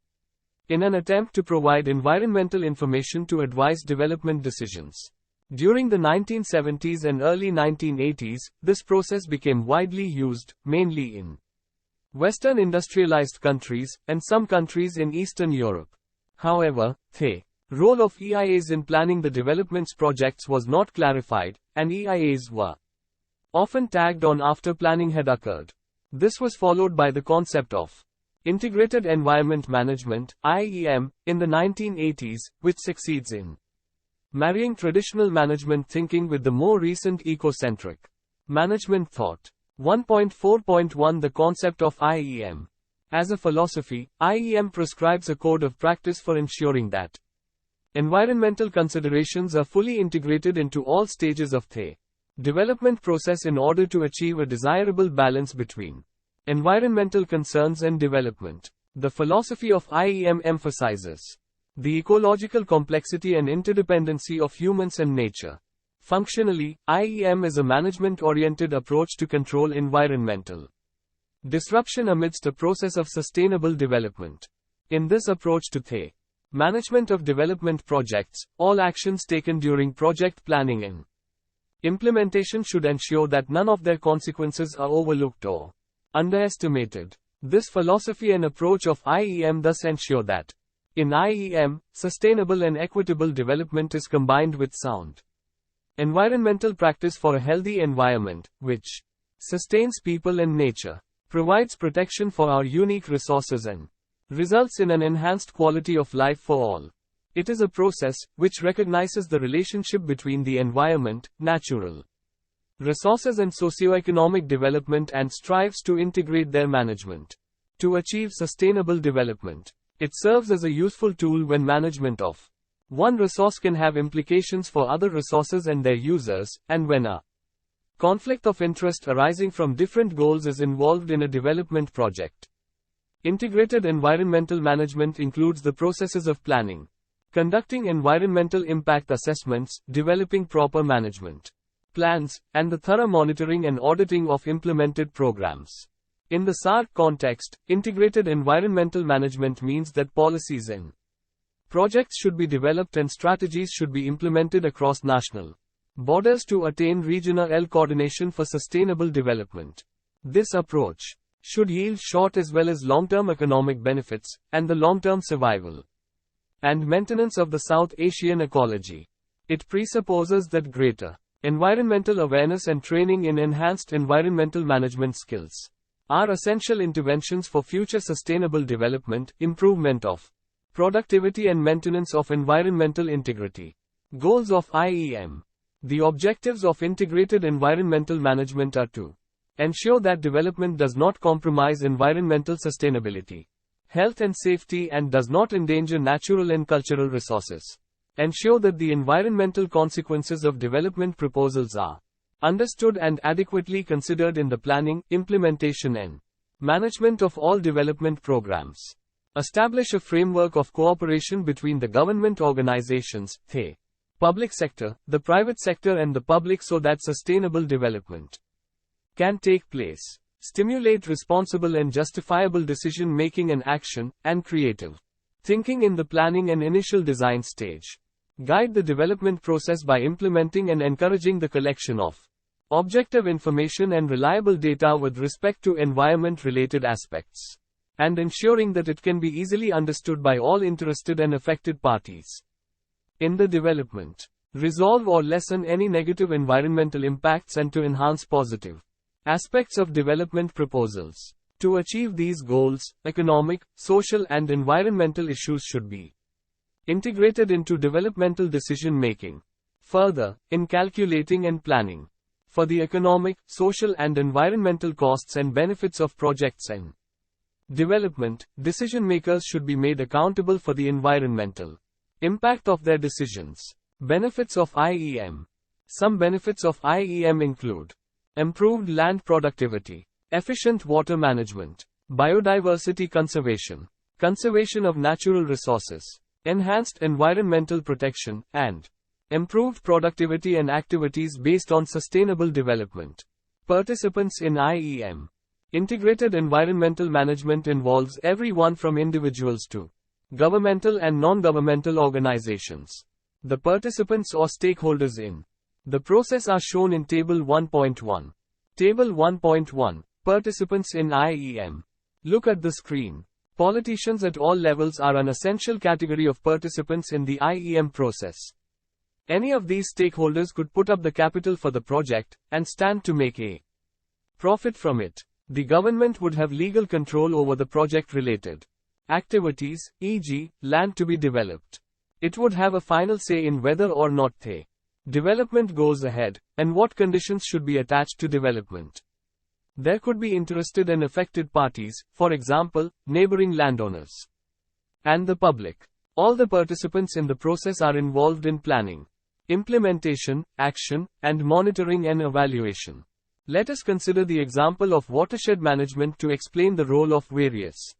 in an attempt to provide environmental information to advise development decisions. During the 1970s and early 1980s, this process became widely used, mainly in Western industrialized countries, and some countries in Eastern Europe. However, the role of EIAs in planning the development's projects was not clarified, and EIAs were often tagged on after planning had occurred. This was followed by the concept of Integrated Environment Management, IEM, in the 1980s, which succeeds in marrying traditional management thinking with the more recent ecocentric management thought. 1.4.1 The concept of IEM. As a philosophy, IEM prescribes a code of practice for ensuring that environmental considerations are fully integrated into all stages of the development process in order to achieve a desirable balance between environmental concerns and development. The philosophy of IEM emphasizes the ecological complexity and interdependency of humans and nature. Functionally, IEM is a management-oriented approach to control environmental disruption amidst a process of sustainable development. In this approach to the management of development projects, all actions taken during project planning and implementation should ensure that none of their consequences are overlooked or underestimated. This philosophy and approach of IEM thus ensure that in IEM, sustainable and equitable development is combined with sound Environmental practice for a healthy environment, which sustains people and nature, provides protection for our unique resources and results in an enhanced quality of life for all. It is a process which recognizes the relationship between the environment, natural resources and socio-economic development and strives to integrate their management to achieve sustainable development. It serves as a useful tool when management of one resource can have implications for other resources and their users, and when a conflict of interest arising from different goals is involved in a development project. Integrated environmental management includes the processes of planning, conducting environmental impact assessments, developing proper management plans, and the thorough monitoring and auditing of implemented programs. In the SARC context, integrated environmental management means that policies and projects should be developed and strategies should be implemented across national borders to attain regional coordination for sustainable development. This approach should yield short as well as long-term economic benefits, and the long-term survival and maintenance of the South Asian ecology. It presupposes that greater environmental awareness and training in enhanced environmental management skills are essential interventions for future sustainable development, improvement of productivity and maintenance of environmental integrity. Goals of IEM. The objectives of integrated environmental management are to ensure that development does not compromise environmental sustainability, health and safety and does not endanger natural and cultural resources. Ensure that the environmental consequences of development proposals are understood and adequately considered in the planning, implementation and management of all development programs. Establish a framework of cooperation between the government organizations, the public sector, the private sector and the public so that sustainable development can take place. Stimulate responsible and justifiable decision-making and action, and creative thinking in the planning and initial design stage. Guide the development process by implementing and encouraging the collection of objective information and reliable data with respect to environment-related aspects, and ensuring that it can be easily understood by all interested and affected parties in the development. Resolve or lessen any negative environmental impacts and to enhance positive aspects of development proposals. To achieve these goals, economic, social and environmental issues should be integrated into developmental decision-making. Further, in calculating and planning for the economic, social and environmental costs and benefits of projects and development, decision-makers should be made accountable for the environmental impact of their decisions. Benefits of IEM. Some benefits of IEM include improved land productivity, efficient water management, biodiversity conservation, conservation of natural resources, enhanced environmental protection, and improved productivity and activities based on sustainable development. Participants in IEM. Integrated environmental management involves everyone from individuals to governmental and non-governmental organizations. The participants or stakeholders in the process are shown in Table 1.1. Table 1.1. Participants in IEM. Look at the screen. Politicians at all levels are an essential category of participants in the IEM process. Any of these stakeholders could put up the capital for the project and stand to make a profit from it. The government would have legal control over the project-related activities, e.g., land to be developed. It would have a final say in whether or not the development goes ahead, and what conditions should be attached to development. There could be interested and affected parties, for example, neighboring landowners, and the public. All the participants in the process are involved in planning, implementation, action, and monitoring and evaluation. Let us consider the example of watershed management to explain the role of various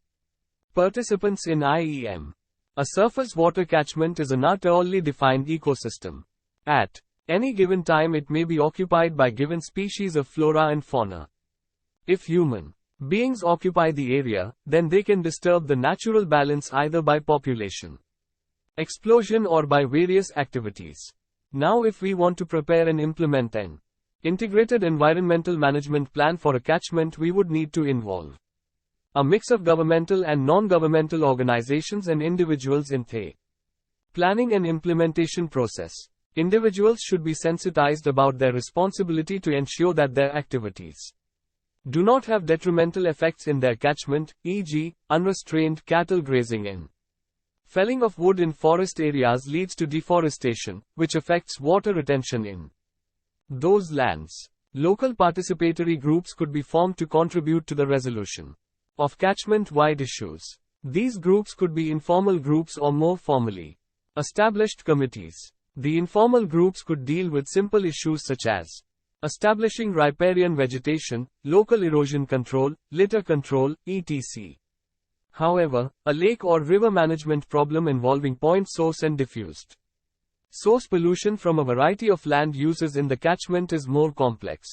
participants in IEM. A surface water catchment is a not-only defined ecosystem. At any given time it may be occupied by given species of flora and fauna. If human beings occupy the area, then they can disturb the natural balance either by population explosion or by various activities. Now if we want to prepare and implement an integrated environmental management plan for a catchment, we would need to involve a mix of governmental and non-governmental organizations and individuals in the planning and implementation process. Individuals should be sensitized about their responsibility to ensure that their activities do not have detrimental effects in their catchment, e.g., unrestrained cattle grazing in. Felling of wood in forest areas leads to deforestation, which affects water retention in those lands. Local participatory groups could be formed to contribute to the resolution of catchment-wide issues. These groups could be informal groups or more formally established committees. The informal groups could deal with simple issues such as establishing riparian vegetation, local erosion control, litter control, etc. However, a lake or river management problem involving point source and diffused source pollution from a variety of land uses in the catchment is more complex.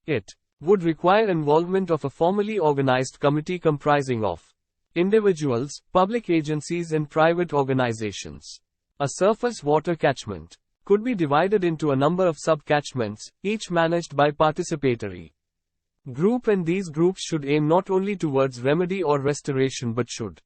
It would require involvement of a formally organized committee comprising of individuals, public agencies and private organizations. A surface water catchment could be divided into a number of sub-catchments, each managed by participatory group, and these groups should aim not only towards remedy or restoration but should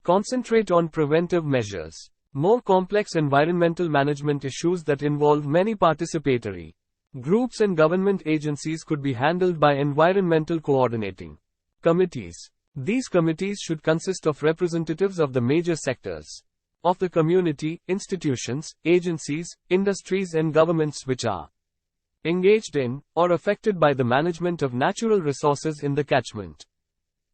concentrate on preventive measures. More complex environmental management issues that involve many participatory groups and government agencies could be handled by environmental coordinating committees. These committees should consist of representatives of the major sectors of the community, institutions, agencies, industries and governments which are engaged in, or affected by the management of natural resources in the catchment.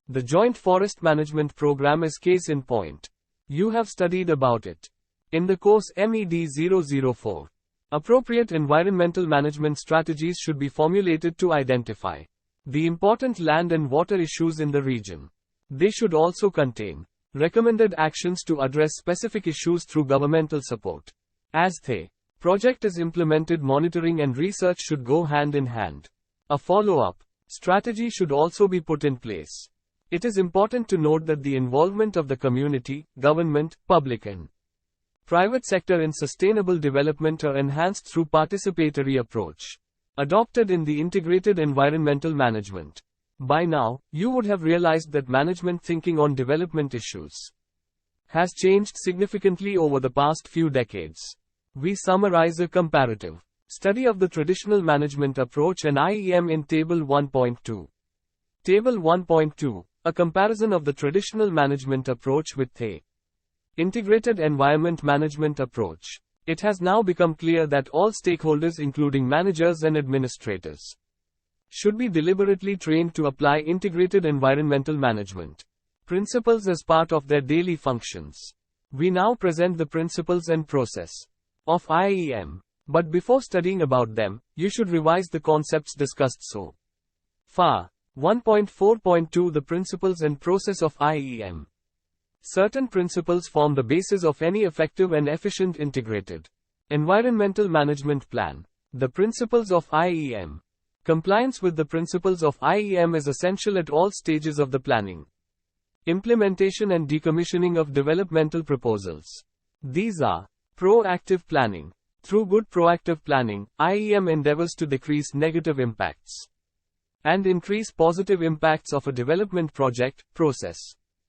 The Joint Forest Management Program is case in point. You have studied about it in the course MED004. Appropriate environmental management strategies should be formulated to identify the important land and water issues in the region. They should also contain recommended actions to address specific issues through governmental support. As the project is implemented, monitoring and research should go hand in hand. A follow-up strategy should also be put in place. It is important to note that the involvement of the community, government, public and private sector in sustainable development are enhanced through participatory approach adopted in the integrated environmental management. By now, you would have realized that management thinking on development issues has changed significantly over the past few decades. We summarize a comparative study of the traditional management approach and IEM in Table 1.2. Table 1.2, a comparison of the traditional management approach with the integrated environment management approach. It has now become clear that all stakeholders, including managers and administrators, should be deliberately trained to apply integrated environmental management principles as part of their daily functions. We now present the principles and process of IEM. But before studying about them, you should revise the concepts discussed so far. 1.4.2 The principles and process of IEM. Certain principles form the basis of any effective and efficient integrated environmental management plan. The principles of IEM. Compliance with the principles of IEM is essential at all stages of the planning, implementation and decommissioning of developmental proposals. These are proactive planning. Through good proactive planning, IEM endeavors to decrease negative impacts and increase positive impacts of a development project, process.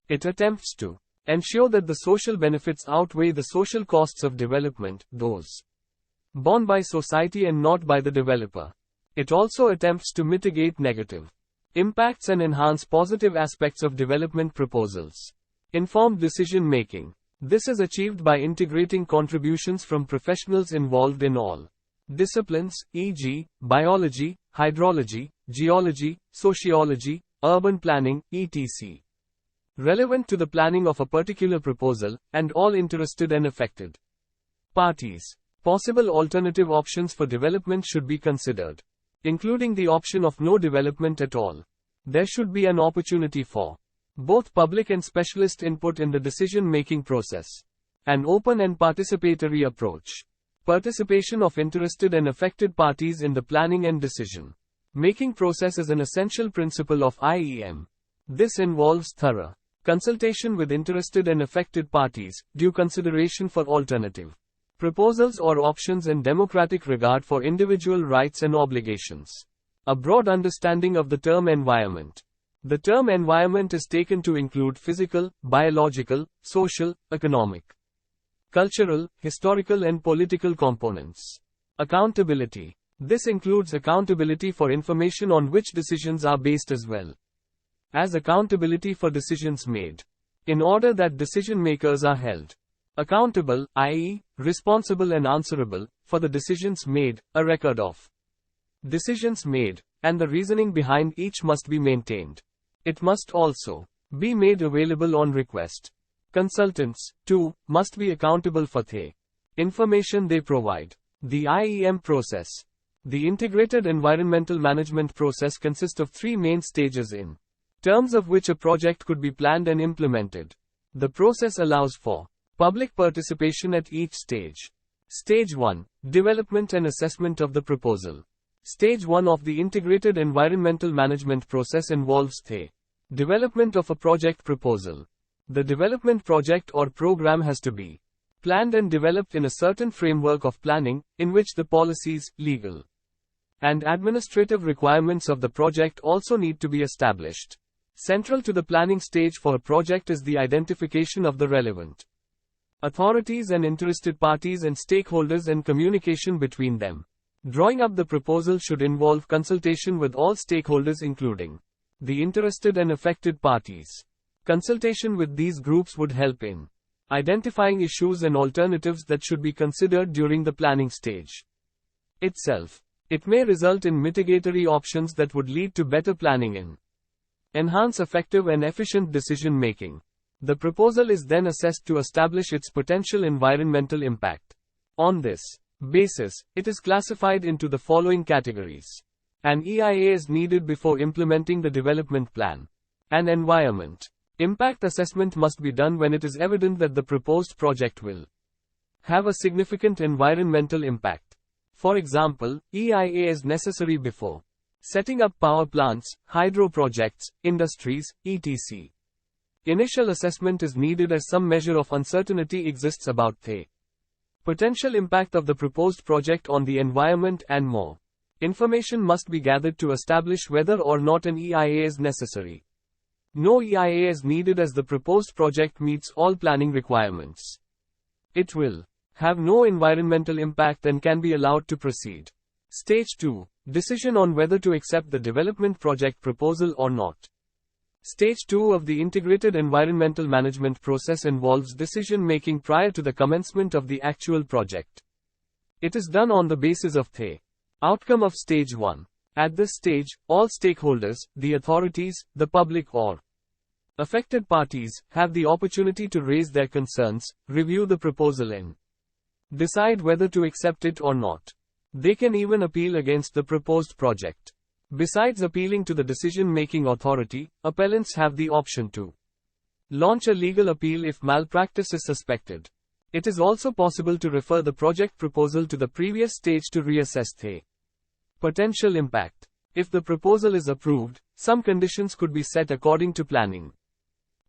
It attempts to ensure that the social benefits outweigh the social costs of development, those borne by society and not by the developer. It also attempts to mitigate negative impacts and enhance positive aspects of development proposals. Informed decision making. This is achieved by integrating contributions from professionals involved in all disciplines, e.g., biology, hydrology, geology, sociology, urban planning, etc., relevant to the planning of a particular proposal, and all interested and affected parties. Possible alternative options for development should be considered, including the option of no development at all. There should be an opportunity for both public and specialist input in the decision-making process. An open and participatory approach. Participation of interested and affected parties in the planning and decision-making process is an essential principle of IEM. This involves thorough consultation with interested and affected parties, due consideration for alternative proposals or options, and democratic regard for individual rights and obligations. A broad understanding of the term environment. The term environment is taken to include physical, biological, social, economic, cultural, historical and political components. Accountability. This includes accountability for information on which decisions are based as well as accountability for decisions made, in order that decision makers are held accountable, i.e., responsible and answerable, for the decisions made. A record of decisions made, and the reasoning behind each must be maintained. It must also be made available on request. Consultants, too, must be accountable for the information they provide. The IEM process. The integrated environmental management process consists of three main stages in terms of which a project could be planned and implemented. The process allows for public participation at each stage. Stage 1. Development and assessment of the proposal. Stage 1 of the integrated environmental management process involves the development of a project proposal. The development project or program has to be planned and developed in a certain framework of planning, in which the policies, legal, and administrative requirements of the project also need to be established. Central to the planning stage for a project is the identification of the relevant authorities and interested parties and stakeholders and communication between them. Drawing up the proposal should involve consultation with all stakeholders including the interested and affected parties. Consultation with these groups would help in identifying issues and alternatives that should be considered during the planning stage itself. It may result in mitigatory options that would lead to better planning and enhance effective and efficient decision making. The proposal is then assessed to establish its potential environmental impact. On this basis, it is classified into the following categories. An EIA is needed before implementing the development plan. An environment impact assessment must be done when it is evident that the proposed project will have a significant environmental impact. For example, EIA is necessary before setting up power plants, hydro projects, industries, etc. Initial assessment is needed as some measure of uncertainty exists about the potential impact of the proposed project on the environment and more information must be gathered to establish whether or not an EIA is necessary. No EIA is needed as the proposed project meets all planning requirements. It will have no environmental impact and can be allowed to proceed. Stage 2. Decision on whether to accept the development project proposal or not. Stage 2 of the integrated environmental management process involves decision making prior to the commencement of the actual project. It is done on the basis of the outcome of Stage 1. At this stage, all stakeholders, the authorities, the public or affected parties, have the opportunity to raise their concerns, review the proposal and decide whether to accept it or not. They can even appeal against the proposed project. Besides appealing to the decision-making authority, appellants have the option to launch a legal appeal if malpractice is suspected. It is also possible to refer the project proposal to the previous stage to reassess the potential impact. If the proposal is approved, some conditions could be set according to planning,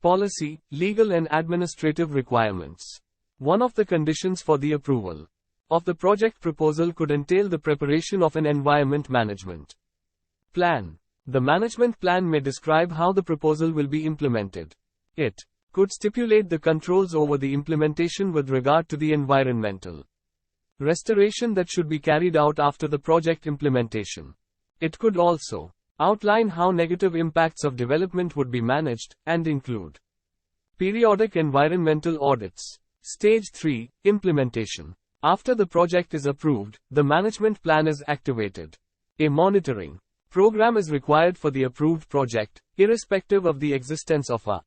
policy, legal and administrative requirements. One of the conditions for the approval of the project proposal could entail the preparation of an environment management plan. The management plan may describe how the proposal will be implemented. It could stipulate the controls over the implementation with regard to the environmental restoration that should be carried out after the project implementation. It could also outline how negative impacts of development would be managed, and include periodic environmental audits. Stage 3. Implementation. After the project is approved, the management plan is activated. A monitoring program is required for the approved project, irrespective of the existence of a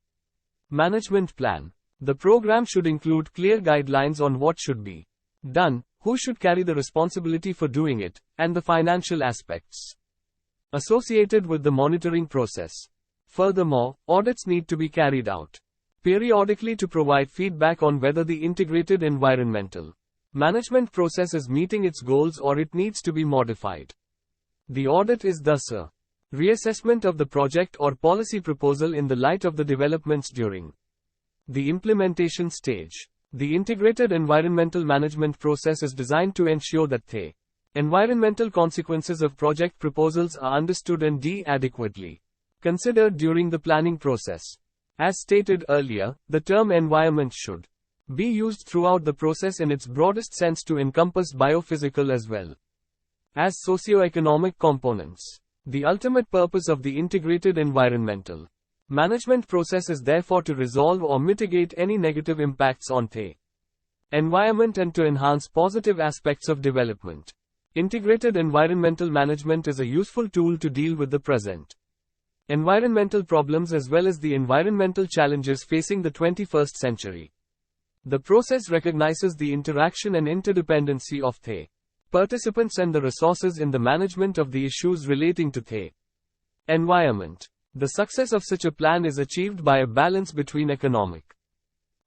management plan. The program should include clear guidelines on what should be done, who should carry the responsibility for doing it, and the financial aspects associated with the monitoring process. Furthermore, audits need to be carried out periodically to provide feedback on whether the integrated environmental management process is meeting its goals or it needs to be modified. The audit is thus a reassessment of the project or policy proposal in the light of the developments during the implementation stage. The integrated environmental management process is designed to ensure that the environmental consequences of project proposals are understood and adequately considered during the planning process. As stated earlier, the term environment should be used throughout the process in its broadest sense to encompass biophysical as well as socio-economic components. The ultimate purpose of the integrated environmental management process is therefore to resolve or mitigate any negative impacts on the environment and to enhance positive aspects of development. Integrated environmental management is a useful tool to deal with the present environmental problems as well as the environmental challenges facing the 21st century. The process recognizes the interaction and interdependency of the participants and the resources in the management of the issues relating to the environment. The success of such a plan is achieved by a balance between economic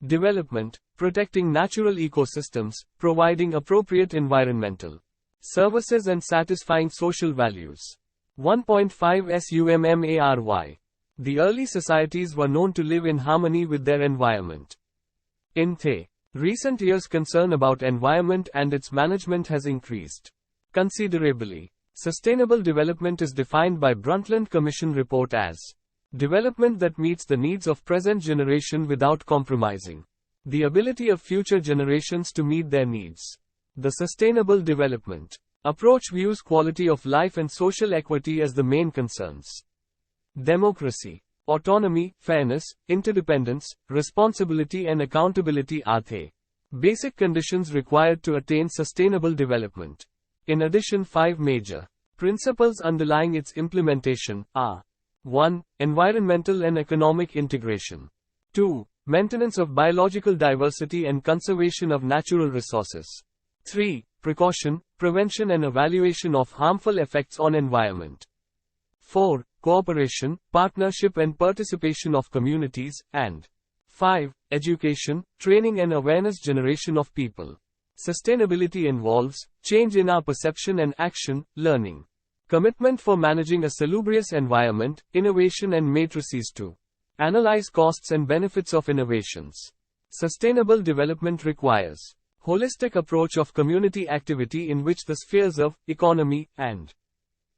development, protecting natural ecosystems, providing appropriate environmental services and satisfying social values. 1.5 SUMMARY. The early societies were known to live in harmony with their environment. In the recent years, concern about environment and its management has increased considerably. Sustainable development is defined by Brundtland Commission report as development that meets the needs of present generation without compromising the ability of future generations to meet their needs. The sustainable development approach views quality of life and social equity as the main concerns. Democracy, autonomy, fairness, interdependence, responsibility and accountability are the basic conditions required to attain sustainable development. In addition, 5 major principles underlying its implementation are: 1. Environmental and economic integration. 2. Maintenance of biological diversity and conservation of natural resources. 3. Precaution, prevention and evaluation of harmful effects on environment. 4. Cooperation, partnership and participation of communities, and 5. Education, training and awareness generation of people. Sustainability involves change in our perception and action, learning, commitment for managing a salubrious environment, innovation and matrices to analyze costs and benefits of innovations. Sustainable development requires holistic approach of community activity in which the spheres of economy and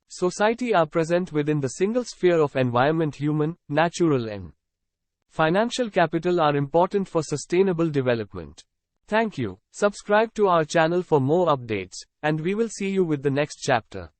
society are present within the single sphere of environment. Human, natural and financial capital are important for sustainable development. Thank you. Subscribe to our channel for more updates, and we will see you with the next chapter.